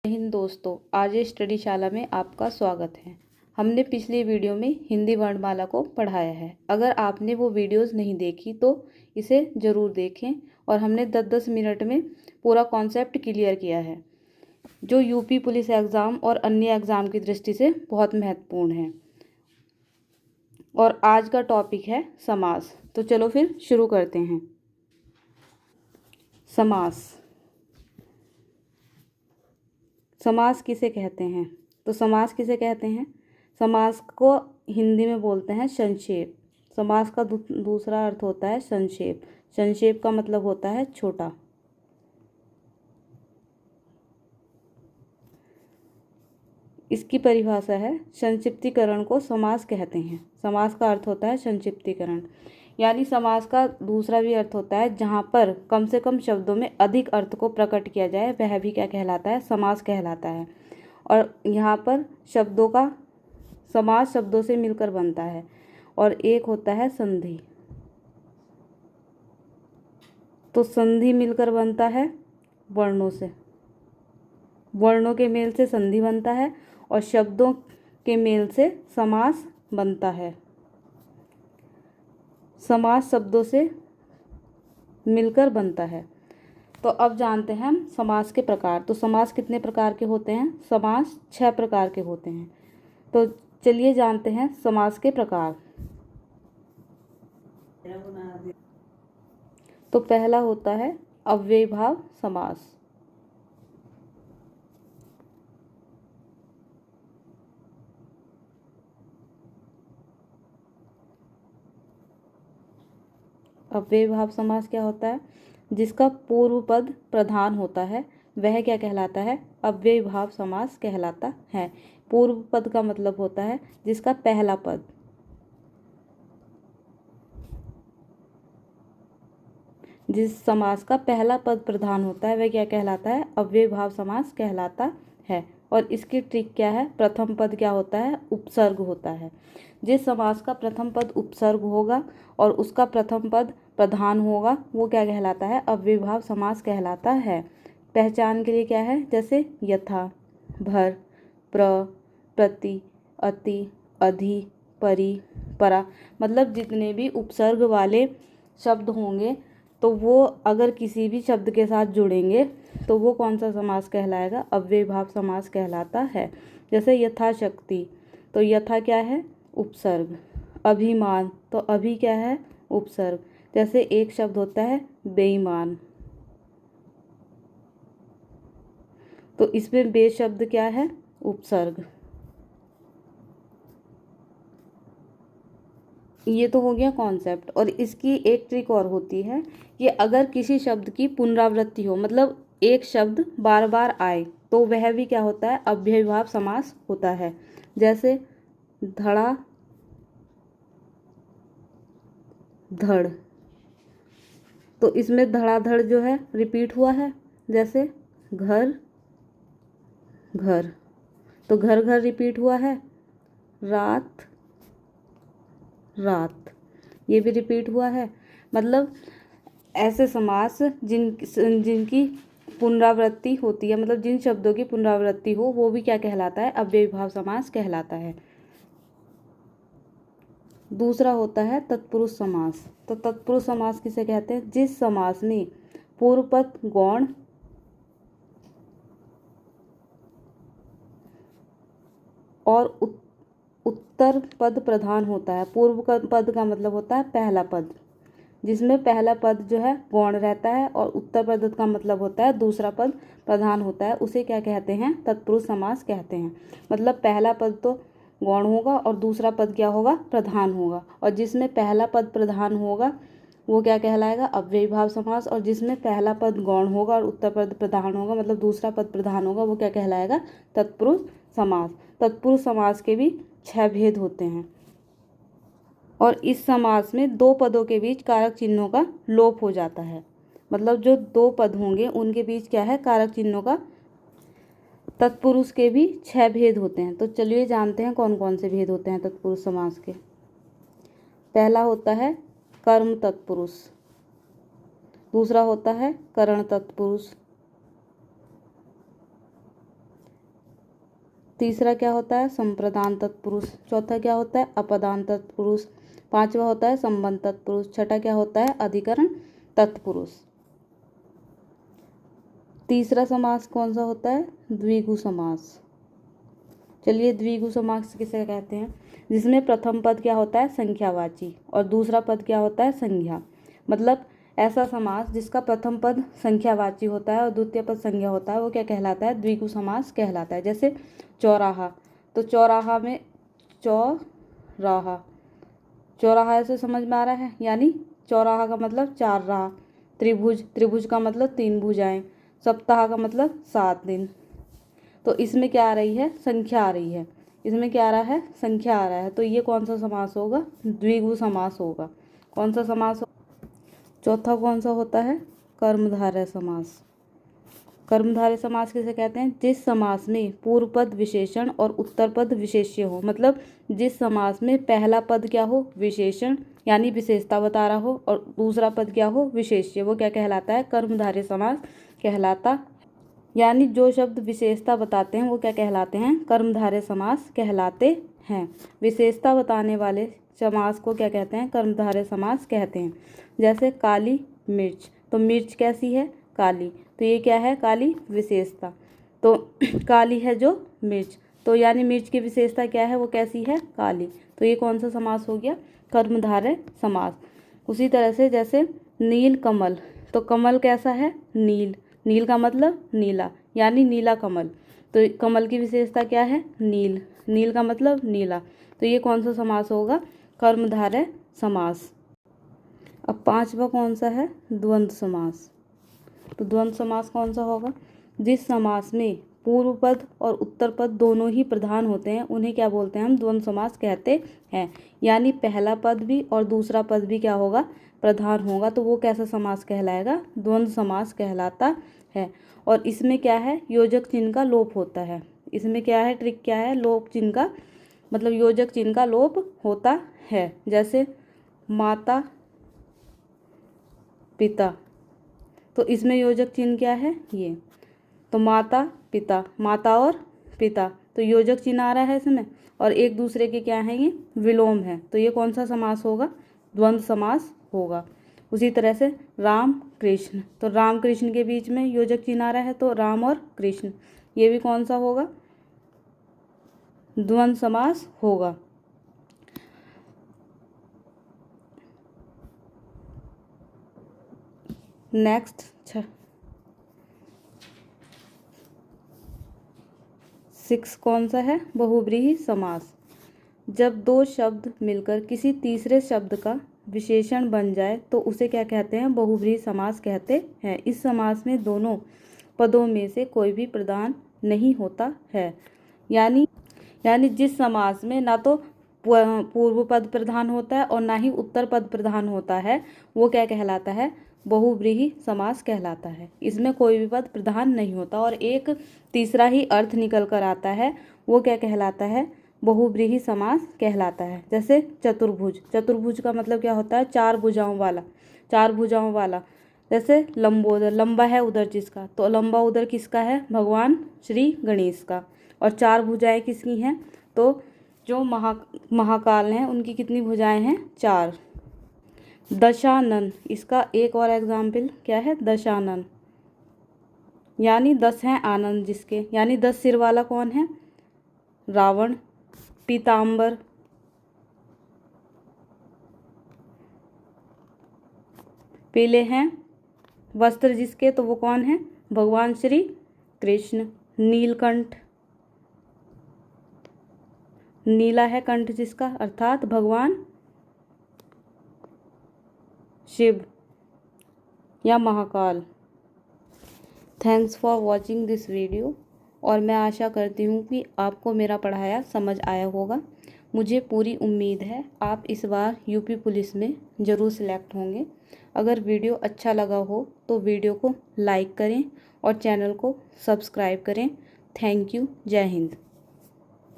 हिंद दोस्तों, आज ये स्टडी शाला में आपका स्वागत है। हमने पिछली वीडियो में हिंदी वर्णमाला को पढ़ाया है। अगर आपने वो वीडियोस नहीं देखी तो इसे ज़रूर देखें। और हमने 10-10 मिनट में पूरा कॉन्सेप्ट क्लियर किया है, जो यूपी पुलिस एग्ज़ाम और अन्य एग्ज़ाम की दृष्टि से बहुत महत्वपूर्ण है। और आज का टॉपिक है समास। तो चलो फिर शुरू करते हैं। समास समास किसे कहते हैं? तो समास किसे कहते हैं? समास को हिंदी में बोलते हैं संक्षेप। समास का दूसरा अर्थ होता है संक्षेप। संक्षेप का मतलब होता है छोटा। इसकी परिभाषा है, संक्षिप्तीकरण को समास कहते हैं। समास का अर्थ होता है संक्षिप्तीकरण, यानी समास का दूसरा भी अर्थ होता है जहाँ पर कम से कम शब्दों में अधिक अर्थ को प्रकट किया जाए, वह भी क्या कहलाता है? समास कहलाता है। और यहाँ पर शब्दों का समास शब्दों से मिलकर बनता है। और एक होता है संधि। तो संधि मिलकर बनता है वर्णों से। वर्णों के मेल से संधि बनता है और शब्दों के मेल से समास बनता है। समास शब्दों से मिलकर बनता है। तो अब जानते हैं हम समास के प्रकार। तो समास कितने प्रकार के होते हैं? समास 6 प्रकार के होते हैं। तो चलिए जानते हैं समास के प्रकार। तो पहला होता है अव्ययीभाव समास। अव्ययीभाव समास क्या होता है? जिसका पूर्व पद प्रधान होता है वह क्या कहलाता है? अव्ययीभाव समास कहलाता है। पूर्व पद का मतलब होता है जिसका पहला पद, जिस समास का पहला पद प्रधान होता है वह क्या कहलाता है? अव्ययीभाव समास कहलाता है। और इसकी ट्रिक क्या है? प्रथम पद क्या होता है? उपसर्ग होता है। जिस समास का प्रथम पद उपसर्ग होगा और उसका प्रथम पद प्रधान होगा वो क्या कहलाता है? अव्ययीभाव समास कहलाता है। पहचान के लिए क्या है? जैसे यथा, भर, प्र, प्रति, अति, अधि, परि, परा, मतलब जितने भी उपसर्ग वाले शब्द होंगे तो वो अगर किसी भी शब्द के साथ जुड़ेंगे तो वो कौन सा समास कहलाएगा? अव्ययीभाव समास कहलाता है। जैसे यथाशक्ति, तो यथा क्या है? उपसर्ग। अभिमान, तो अभि क्या है? उपसर्ग। जैसे एक शब्द होता है बेईमान, तो इसमें बे शब्द क्या है? उपसर्ग। ये तो हो गया कॉन्सेप्ट। और इसकी एक ट्रिक और होती है कि अगर किसी शब्द की पुनरावृत्ति हो, मतलब एक शब्द बार बार आए, तो वह भी क्या होता है? अव्ययीभाव समास होता है। जैसे धड़ा, धड़, तो इसमें धड़ाधड़ जो है रिपीट हुआ है। जैसे घर, घर, तो घर घर रिपीट हुआ है। रात, रात, ये भी रिपीट हुआ है। मतलब ऐसे समास जिनकी पुनरावृत्ति होती है, मतलब जिन शब्दों की पुनरावृत्ति हो, वो भी क्या कहलाता है? अव्ययीभाव समास कहलाता है। दूसरा होता है तत्पुरुष समास। तो तत्पुरुष समास किसे कहते हैं? जिस समास में पूर्व पद गौण और उत्तर पद प्रधान होता है। पूर्व पद का मतलब होता है पहला पद, जिसमें पहला पद जो है गौण रहता है और उत्तर पद का मतलब होता है दूसरा पद प्रधान होता है। उसे क्या कहते हैं? तत्पुरुष समास कहते हैं। मतलब पहला पद तो गौण होगा और दूसरा पद क्या होगा? प्रधान होगा। और जिसमें पहला पद प्रधान होगा वो क्या कहलाएगा? अव्ययीभाव समास। और जिसमें पहला पद गौण होगा और उत्तर पद प्रधान होगा, मतलब दूसरा पद प्रधान होगा, वो क्या कहलाएगा? तत्पुरुष समास। तत्पुरुष समास के भी 6 भेद होते हैं। और इस समास में 2 पदों के बीच कारक चिन्हों का लोप हो जाता है। मतलब जो 2 पद होंगे उनके बीच क्या है? कारक चिन्हों का। तत्पुरुष के भी 6 भेद होते हैं। तो चलिए जानते हैं कौन कौन से भेद होते हैं तत्पुरुष समास के। पहला होता है कर्म तत्पुरुष, दूसरा होता है करण तत्पुरुष, तीसरा क्या होता है संप्रदान तत्पुरुष, चौथा क्या होता है अपदान तत्पुरुष, पांचवा होता है संबंध तत्पुरुष, छठा क्या होता है अधिकरण तत्पुरुष। तीसरा समास कौन सा होता है द्विगु समास। चलिए द्विगु समास किसे कहते हैं, जिसमें प्रथम पद क्या होता है संख्यावाची और दूसरा पद क्या होता है संज्ञा। मतलब ऐसा समास जिसका प्रथम पद संख्यावाची होता है और द्वितीय पद संज्ञा होता है वो क्या कहलाता है द्विगु समास कहलाता है। जैसे चौराहा, तो चौराहा में चौराहा, चौराहा ऐसे समझ में आ रहा है, यानी चौराहा का मतलब चार राह। त्रिभुज, त्रिभुज का मतलब तीन भुजाएं। सप्ताह का मतलब 7 दिन। तो इसमें क्या आ रही है संख्या आ रही है, इसमें क्या आ रहा है संख्या आ रहा है, तो ये कौन सा समास होगा द्विगु समास होगा। कौन सा समास हो? चौथा कौन सा होता है कर्मधारय समास। कर्मधारय समास किसे कहते हैं, जिस समास में पूर्व पद विशेषण और उत्तर पद विशेष्य हो। मतलब जिस समास में पहला पद क्या हो विशेषण यानी विशेषता बता रहा हो और दूसरा पद क्या हो विशेष्य, वो क्या कहलाता है कर्मधारय समास कहलाता। यानी जो शब्द विशेषता बताते हैं वो क्या कहलाते हैं कर्मधारय समास कहलाते हैं। विशेषता बताने वाले समास को क्या कहते हैं कर्मधारय समास कहते हैं। जैसे काली मिर्च, तो मिर्च कैसी है काली, तो ये क्या है काली विशेषता। तो काली है जो मिर्च, तो यानी मिर्च की विशेषता क्या है वो कैसी है काली, तो ये कौन सा समास हो गया कर्मधारय समास। उसी तरह से जैसे नील कमल, तो कमल कैसा है नील, नील का मतलब नीला यानी नीला कमल, तो कमल की विशेषता क्या है नील, नील का मतलब नीला, तो ये कौन सा समास होगा कर्मधारय समास। अब पांचवा कौन सा है द्वंद्व समास। तो द्वंद्व समास कौन सा होगा, जिस समास में पूर्व पद और उत्तर पद दोनों ही प्रधान होते हैं उन्हें क्या बोलते हैं हम द्वंद्व समास कहते हैं। यानी पहला पद भी और दूसरा पद भी क्या होगा प्रधान होगा, तो वो कैसा समास कहलाएगा द्वंद्व समास कहलाता है। और इसमें क्या है योजक चिन्ह का लोप होता है। इसमें क्या है ट्रिक क्या है लोप चिन्ह का मतलब योजक चिन्ह का लोप होता है। जैसे माता पिता, तो इसमें योजक चिन्ह क्या है ये, तो माता पिता, माता और पिता, तो योजक चिन्ह आ रहा है इसमें और एक दूसरे के क्या है ये विलोम है, तो ये कौन सा समास होगा द्वंद्व समास होगा। उसी तरह से राम कृष्ण, तो राम कृष्ण के बीच में योजक चिन्ह आ रहा है तो राम और कृष्ण, ये भी कौन सा होगा द्वंद्व समास होगा। नेक्स्ट 6 कौन सा है बहुव्रीहि समास। जब दो शब्द मिलकर किसी तीसरे शब्द का विशेषण बन जाए तो उसे क्या कहते हैं बहुव्रीहि समास कहते हैं। इस समास में दोनों पदों में से कोई भी प्रधान नहीं होता है। यानी जिस समास में ना तो पूर्व पद प्रधान होता है और ना ही उत्तर पद प्रधान होता है वो क्या कहलाता है बहुव्रीहि समास कहलाता है। इसमें कोई भी पद प्रधान नहीं होता और एक तीसरा ही अर्थ निकल कर आता है, वो क्या कहलाता है बहुव्रीहि समास कहलाता है। जैसे चतुर्भुज, चतुर्भुज का मतलब क्या होता है चार भुजाओं वाला, चार भुजाओं वाला। जैसे लंबोदर, लंबा है उदर जिसका, तो लंबा उदर किसका है भगवान श्री गणेश का। और चार भुजाएं किसकी हैं, तो जो महाकाल हैं उनकी कितनी भुजाएं हैं चार। दशानन, इसका एक और एग्जाम्पल क्या है दशानन, यानी 10 हैं आनंद जिसके, यानी 10 सिर वाला कौन है रावण। पीताम्बर, पीले हैं वस्त्र जिसके, तो वो कौन है भगवान श्री कृष्ण। नीलकंठ, नीला है कंठ जिसका अर्थात भगवान शिव या Mahakal. Thanks for watching this video, और मैं आशा करती हूँ कि आपको मेरा पढ़ाया समझ आया होगा। मुझे पूरी उम्मीद है आप इस बार यूपी पुलिस में ज़रूर सिलेक्ट होंगे। अगर वीडियो अच्छा लगा हो तो वीडियो को लाइक करें और चैनल को सब्सक्राइब करें। थैंक यू, जय हिंद।